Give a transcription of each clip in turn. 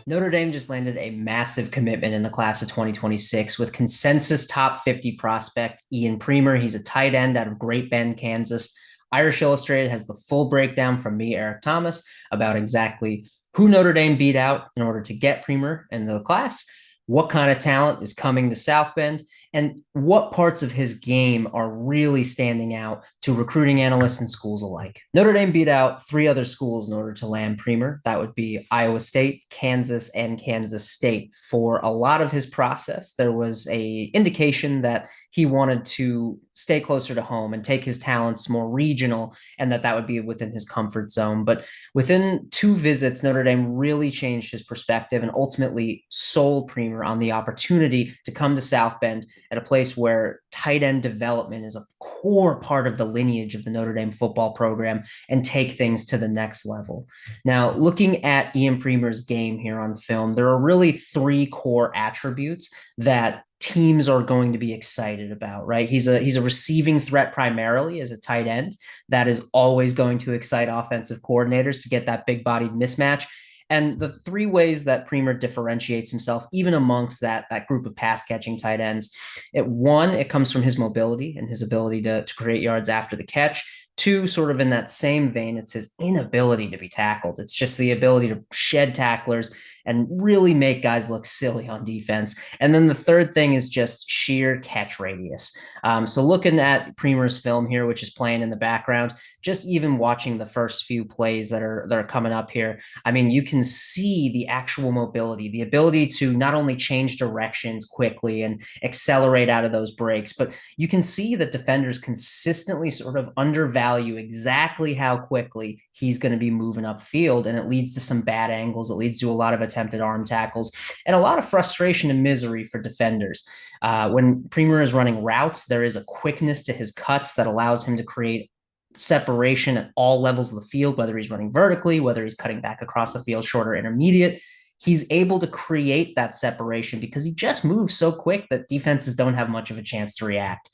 Notre Dame just landed a massive commitment in the class of 2026 with consensus top 50 prospect Ian Premer. He's a tight end out of Great Bend, Kansas. Irish Illustrated has the full breakdown from me, Eric Thomas, about exactly who Notre Dame beat out in order to get Premer in the class, what kind of talent is coming to South Bend, and what parts of his game are really standing out to recruiting analysts and schools alike. Notre Dame beat out three other schools in order to land Premer. That would be Iowa State, Kansas, and Kansas State. For a lot of his process, there was a indication that he wanted to stay closer to home and take his talents more regional, and that would be within his comfort zone. But within two visits, Notre Dame really changed his perspective and ultimately sold Premer on the opportunity to come to South Bend at a place where tight end development is a core part of the lineage of the Notre Dame football program and take things to the next level. Now, looking at Ian Premer's game here on film, there are really three core attributes that teams are going to be excited about, right? He's a receiving threat primarily as a tight end. That is always going to excite offensive coordinators to get that big bodied mismatch. And the three ways that Premer differentiates himself, even amongst that group of pass catching tight ends, it comes from his mobility and his ability to create yards after the catch. Two, sort of in that same vein, it's his inability to be tackled. It's just the ability to shed tacklers and really make guys look silly on defense. And then the third thing is just sheer catch radius. So looking at Premer's film here, which is playing in the background, just even watching the first few plays that are coming up here, I mean, you can see the actual mobility, the ability to not only change directions quickly and accelerate out of those breaks, but you can see that defenders consistently sort of undervalue exactly how quickly he's going to be moving upfield, and it leads to some bad angles. It leads to a lot of attempted arm tackles and a lot of frustration and misery for defenders. When Premer is running routes, there is a quickness to his cuts that allows him to create separation at all levels of the field, whether he's running vertically, whether he's cutting back across the field, short or intermediate. He's able to create that separation because he just moves so quick that defenses don't have much of a chance to react.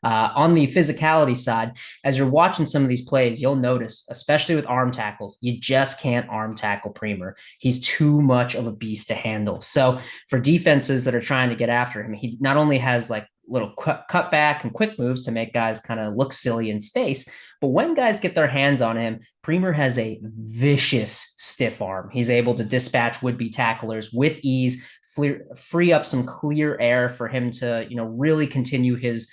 On the physicality side, as you're watching some of these plays, you'll notice, especially with arm tackles, you just can't arm tackle Premer. He's too much of a beast to handle. So for defenses that are trying to get after him, he not only has like little cut back and quick moves to make guys kind of look silly in space, but when guys get their hands on him, Premer has a vicious stiff arm. He's able to dispatch would-be tacklers with ease, free up some clear air for him to, really continue his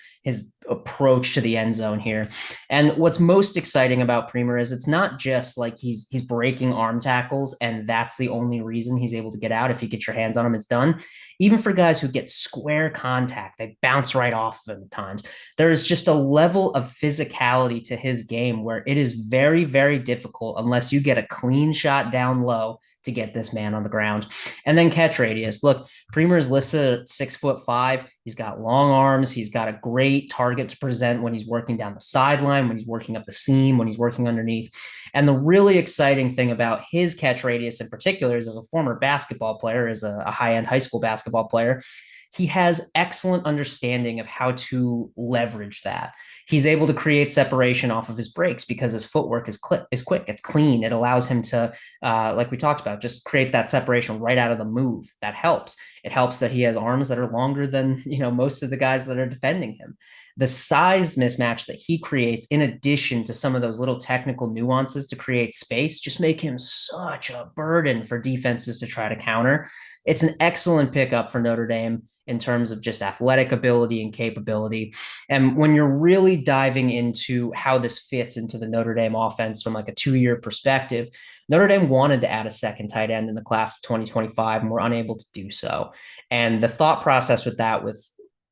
approach to the end zone here. And what's most exciting about Premer is it's not just like he's breaking arm tackles and that's the only reason he's able to get out. If you get your hands on him, it's done. Even for guys who get square contact, they bounce right off of him at times. There is just a level of physicality to his game where it is very, very difficult unless you get a clean shot down low to get this man on the ground. And then catch radius. Look, Premer is listed at 6'5". He's got long arms. He's got a great target to present when he's working down the sideline, when he's working up the seam, when he's working underneath. And the really exciting thing about his catch radius in particular is, as a former basketball player, as a high-end high school basketball player, he has excellent understanding of how to leverage that. He's able to create separation off of his breaks because his footwork is quick, it's clean. It allows him to, like we talked about, just create that separation right out of the move. That helps. It helps that he has arms that are longer than, most of the guys that are defending him. The size mismatch that he creates, in addition to some of those little technical nuances to create space, just make him such a burden for defenses to try to counter. It's an excellent pickup for Notre Dame in terms of just athletic ability and capability. And when you're really diving into how this fits into the Notre Dame offense from like a 2-year perspective, Notre Dame wanted to add a second tight end in the class of 2025 and were unable to do so. And the thought process with that, with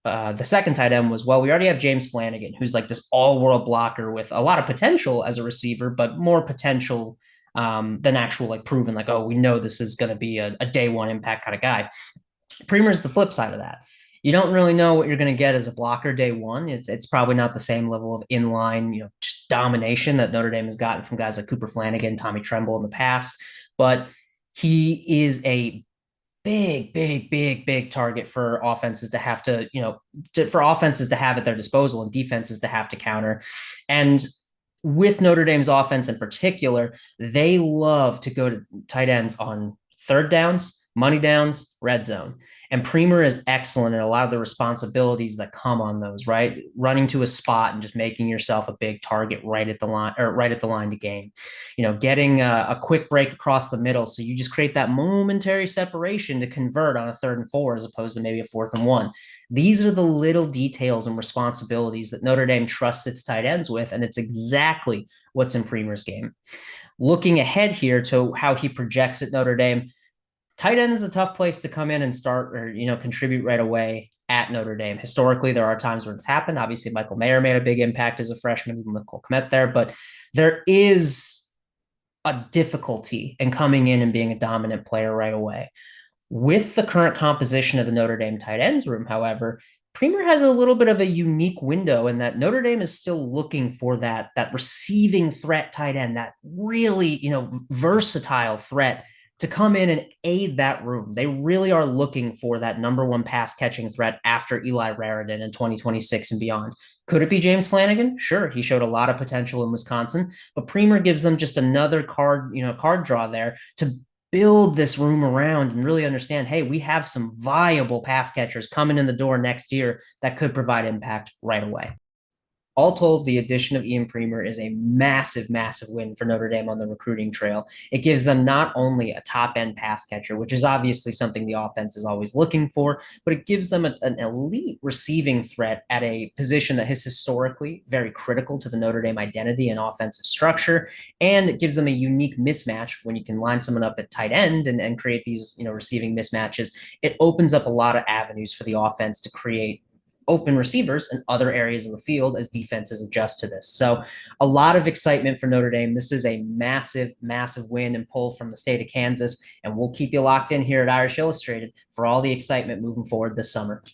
the second tight end, was, well, we already have James Flanagan, who's like this all-world blocker with a lot of potential as a receiver, but more potential than actual like proven, like, oh, we know this is going to be a day one impact kind of guy. Premer is the flip side of that. You don't really know what you're going to get as a blocker day one. It's probably not the same level of inline, just domination that Notre Dame has gotten from guys like Cooper Flanagan, Tommy Tremble in the past. But he is a big target for offenses to have to, for offenses to have at their disposal and defenses to have to counter. And with Notre Dame's offense in particular, they love to go to tight ends on third downs money downs, red zone. And Premer is excellent in a lot of the responsibilities that come on those, right? Running to a spot and just making yourself a big target right at the line or right at the line to gain. Getting a quick break across the middle. So you just create that momentary separation to convert on a 3rd and 4 as opposed to maybe a 4th and 1. These are the little details and responsibilities that Notre Dame trusts its tight ends with, and it's exactly what's in Premer's game. Looking ahead here to how he projects at Notre Dame, tight end is a tough place to come in and start or contribute right away at Notre Dame. Historically, there are times when it's happened. Obviously, Michael Mayer made a big impact as a freshman, even with Cole Kmet there, but there is a difficulty in coming in and being a dominant player right away. With the current composition of the Notre Dame tight ends room, however, Premer has a little bit of a unique window in that Notre Dame is still looking for that receiving threat tight end, that really, versatile threat to come in and aid that room. They really are looking for that number one pass catching threat after Eli Raridan in 2026 and beyond. Could it be James Flanagan? Sure, he showed a lot of potential in Wisconsin, but Premer gives them just another card draw there to build this room around and really understand, hey, we have some viable pass catchers coming in the door next year that could provide impact right away. All told, the addition of Ian Premer is a massive, massive win for Notre Dame on the recruiting trail. It gives them not only a top end pass catcher, which is obviously something the offense is always looking for, but it gives them an elite receiving threat at a position that is historically very critical to the Notre Dame identity and offensive structure. And it gives them a unique mismatch when you can line someone up at tight end and create these, receiving mismatches. It opens up a lot of avenues for the offense to create open receivers in other areas of the field as defenses adjust to this. So a lot of excitement for Notre Dame. This is a massive, massive win and pull from the state of Kansas, and we'll keep you locked in here at Irish Illustrated for all the excitement moving forward this summer.